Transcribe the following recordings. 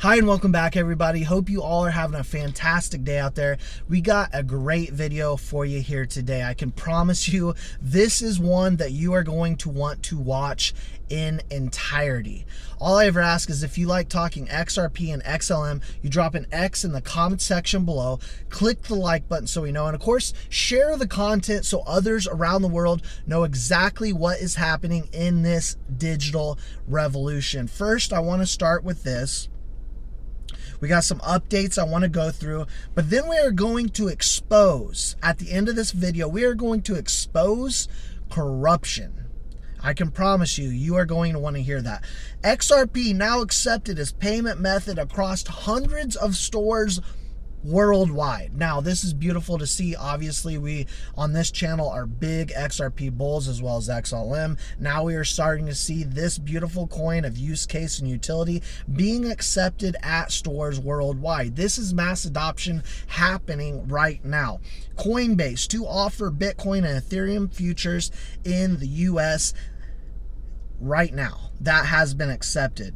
Hi and welcome back, everybody. Hope you all are having a fantastic day out there. We got a great video for you here today. I can promise you this is one that you are going to want to watch in entirety. All I ever ask is if you like talking XRP and XLM, you drop an X in the comment section below, click the like button so we know, and of course, share the content so others around the world know exactly what is happening in this digital revolution. First, I want to start with this. We got some updates I want to go through, but then we are going to expose, at the end of this video, we are going to expose corruption. I can promise you, you are going to want to hear that. XRP now accepted as payment method across hundreds of stores worldwide. Now, this is beautiful to see. Obviously, we on this channel are big XRP bulls as well as XLM. Now we are starting to see this beautiful coin of use case and utility being accepted at stores worldwide. This is mass adoption happening right now. Coinbase to offer Bitcoin and Ethereum futures in the US right now. That has been accepted.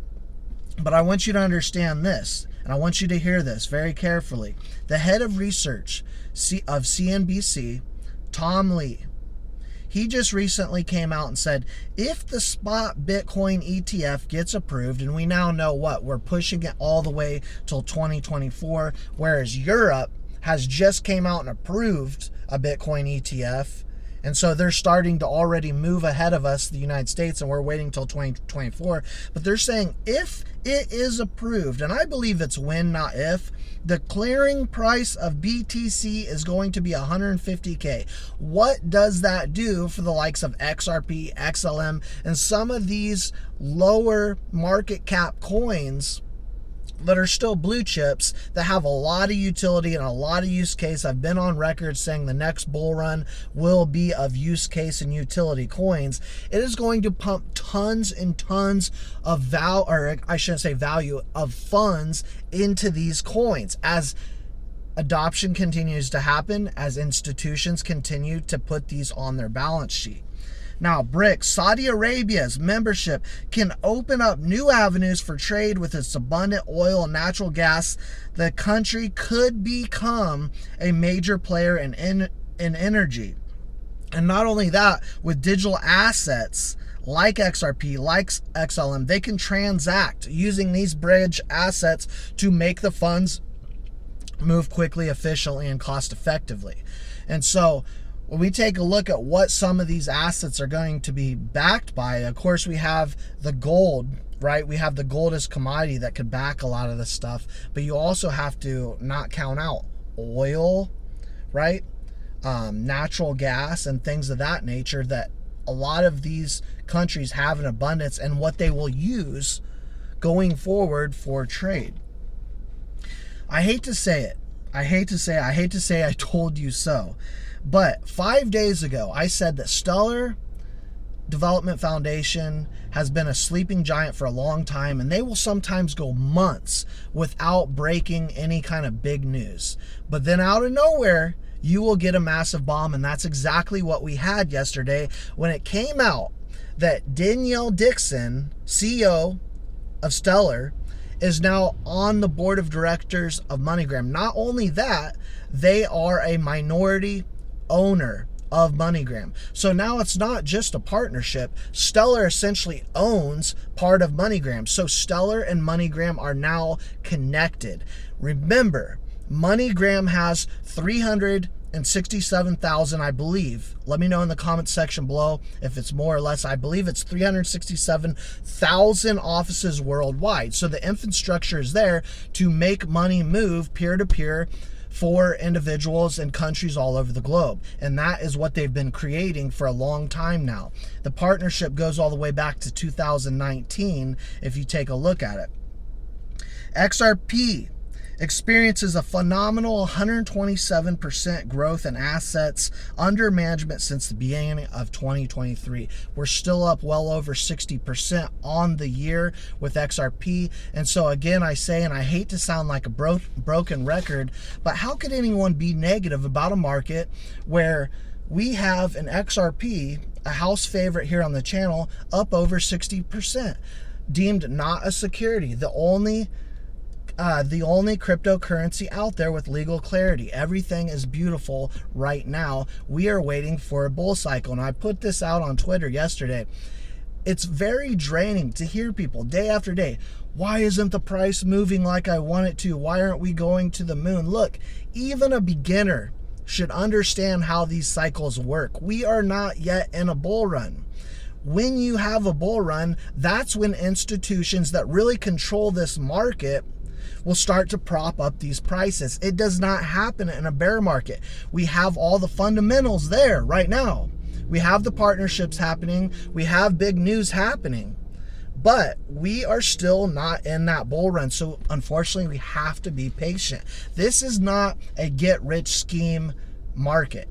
But I want you to understand this, and I want you to hear this very carefully. The head of research of CNBC, Tom Lee, he just recently came out and said, if the spot Bitcoin ETF gets approved, and we now know what, we're pushing it all the way till 2024, whereas Europe has just came out and approved a Bitcoin ETF, and so they're starting to already move ahead of us, the United States, and we're waiting till 2024. But they're saying if it is approved, and I believe it's when, not if, the clearing price of BTC is going to be $150K. What does that do for the likes of XRP, XLM, and some of these lower market cap coins that are still blue chips that have a lot of utility and a lot of use case? I've been on record saying the next bull run will be of use case and utility coins. It is going to pump tons and tons of value of funds into these coins as adoption continues to happen, as institutions continue to put these on their balance sheet. Now, BRICS, Saudi Arabia's membership can open up new avenues for trade with its abundant oil and natural gas. The country could become a major player in energy. And not only that, with digital assets like XRP, like XLM, they can transact using these bridge assets to make the funds move quickly, efficiently, and cost effectively. And so when we take a look at what some of these assets are going to be backed by, of course, we have the gold, right? We have the gold as commodity that could back a lot of this stuff, but you also have to not count out oil, right? Natural gas and things of that nature that a lot of these countries have in abundance and what they will use going forward for trade. I hate to say it. I hate to say I told you so. But 5 days ago, I said that Stellar Development Foundation has been a sleeping giant for a long time, and they will sometimes go months without breaking any kind of big news. But then out of nowhere, you will get a massive bomb, and that's exactly what we had yesterday when it came out that Danielle Dixon, CEO of Stellar, is now on the board of directors of MoneyGram. Not only that, they are a minority owner of MoneyGram. So now it's not just a partnership. Stellar essentially owns part of MoneyGram. So Stellar and MoneyGram are now connected. Remember, MoneyGram has 367,000, I believe. Let me know in the comment section below if it's more or less. I believe it's 367,000 offices worldwide. So the infrastructure is there to make money move peer-to-peer for individuals and countries all over the globe. And that is what they've been creating for a long time now. The partnership goes all the way back to 2019 if you take a look at it. XRP experiences a phenomenal 127% growth in assets under management since the beginning of 2023. We're still up well over 60% on the year with XRP. And so again, I say, and I hate to sound like a broken record, but how could anyone be negative about a market where we have an XRP, a house favorite here on the channel, up over 60%, deemed not a security? The only the only cryptocurrency out there with legal clarity. Everything is beautiful right now. We are waiting for a bull cycle. And I put this out on Twitter yesterday. It's very draining to hear people day after day. Why isn't the price moving like I want it to? Why aren't we going to the moon? Look, even a beginner should understand how these cycles work. We are not yet in a bull run. When you have a bull run, that's when institutions that really control this market will start to prop up these prices. It does not happen in a bear market. We have all the fundamentals there right now. We have the partnerships happening. We have big news happening. But we are still not in that bull run. So unfortunately, we have to be patient. This is not a get-rich scheme market.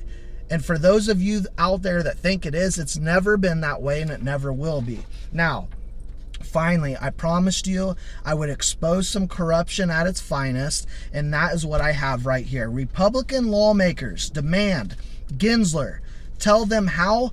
And for those of you out there that think it is, it's never been that way and it never will be. Now, finally, I promised you I would expose some corruption at its finest, and that is what I have right here. Republican lawmakers demand Gensler tell them how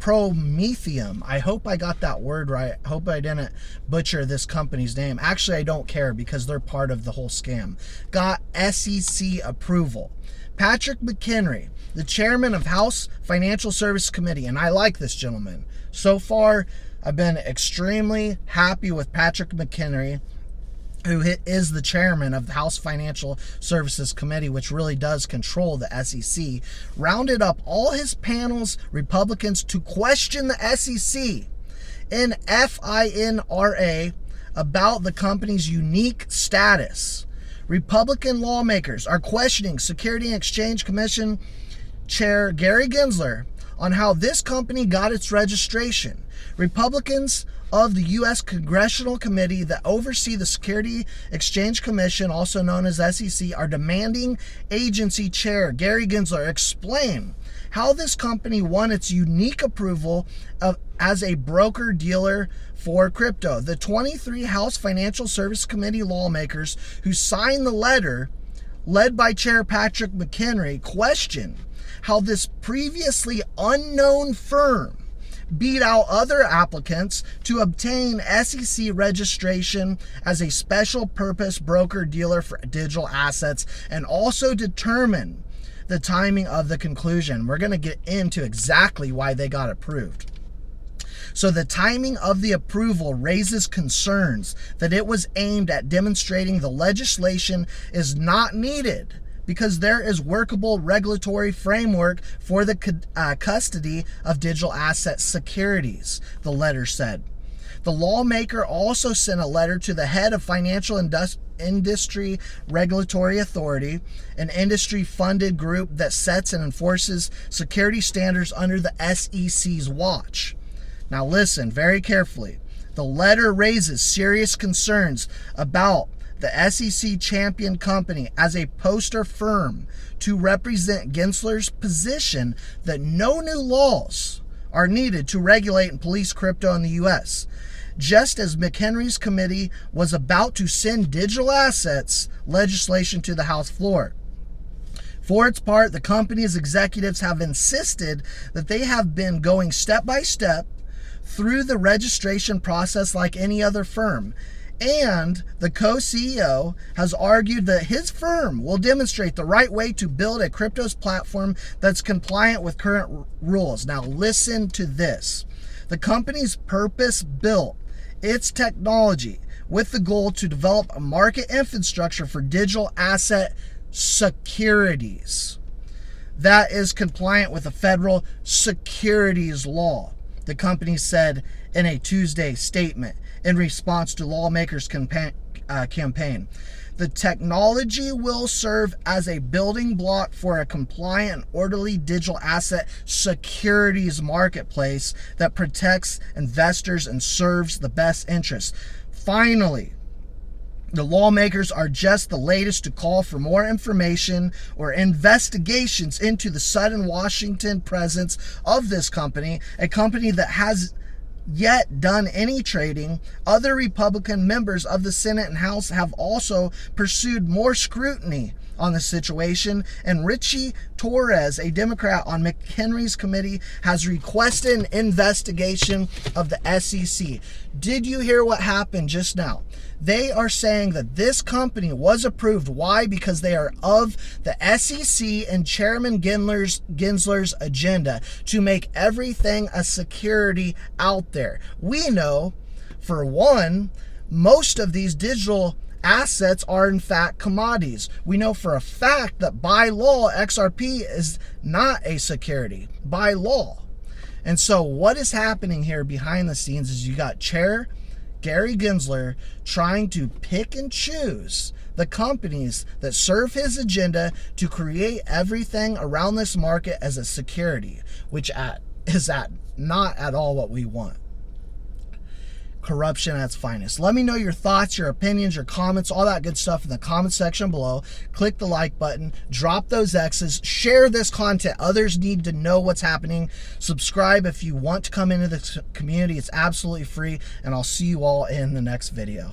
Prometheum, I hope I got that word right. I hope I didn't butcher this company's name. Actually, I don't care because they're part of the whole scam. Got SEC approval. Patrick McHenry, the chairman of House Financial Services Committee, and I like this gentleman. So far, I've been extremely happy with Patrick McHenry, who is the chairman of the House Financial Services Committee, which really does control the SEC, rounded up all his panel's Republicans to question the SEC in FINRA about the company's unique status. Republican lawmakers are questioning Security and Exchange Commission Chair Gary Gensler on how this company got its registration. Republicans of the U.S. Congressional Committee that oversee the Security Exchange Commission, also known as SEC, are demanding agency chair Gary Gensler explain how this company won its unique approval as a broker-dealer for crypto. The 23 House Financial Service Committee lawmakers who signed the letter, led by Chair Patrick McHenry, question how this previously unknown firm beat out other applicants to obtain SEC registration as a special purpose broker-dealer for digital assets, and also determine the timing of the conclusion. We're going to get into exactly why they got approved. So the timing of the approval raises concerns that it was aimed at demonstrating the legislation is not needed because there is workable regulatory framework for the custody of digital asset securities, the letter said. The lawmaker also sent a letter to the head of Financial Industry Regulatory Authority, an industry-funded group that sets and enforces security standards under the SEC's watch. Now listen very carefully. The letter raises serious concerns about the SEC championed company as a poster firm to represent Gensler's position that no new laws are needed to regulate and police crypto in the U.S., just as McHenry's committee was about to send digital assets legislation to the House floor. For its part, the company's executives have insisted that they have been going step by step through the registration process like any other firm. And the co-CEO has argued that his firm will demonstrate the right way to build a cryptos platform that's compliant with current rules. Now listen to this. The company's purpose built its technology with the goal to develop a market infrastructure for digital asset securities that is compliant with the federal securities law, the company said in a Tuesday statement in response to lawmakers' campaign. The technology will serve as a building block for a compliant and orderly digital asset securities marketplace that protects investors and serves the best interests. Finally, the lawmakers are just the latest to call for more information or investigations into the sudden Washington presence of this company, a company that has yet done any trading. Other Republican members of the Senate and House have also pursued more scrutiny on the situation, and Richie Torres, a Democrat on McHenry's committee, has requested an investigation of the SEC. Did you hear what happened just now? They are saying that this company was approved. Why? Because they are of the SEC and Chairman Gensler's agenda to make everything a security out there. We know, for one, most of these digital assets are in fact commodities. We know for a fact that by law, XRP is not a security, by law. And so what is happening here behind the scenes is you got Chair Gary Gensler trying to pick and choose the companies that serve his agenda to create everything around this market as a security, which is not at all what we want. Corruption at its finest. Let me know your thoughts, your opinions, your comments, all that good stuff in the comment section below. Click the like button, drop those X's, share this content. Others need to know what's happening. Subscribe if you want to come into the community. It's absolutely free, and I'll see you all in the next video.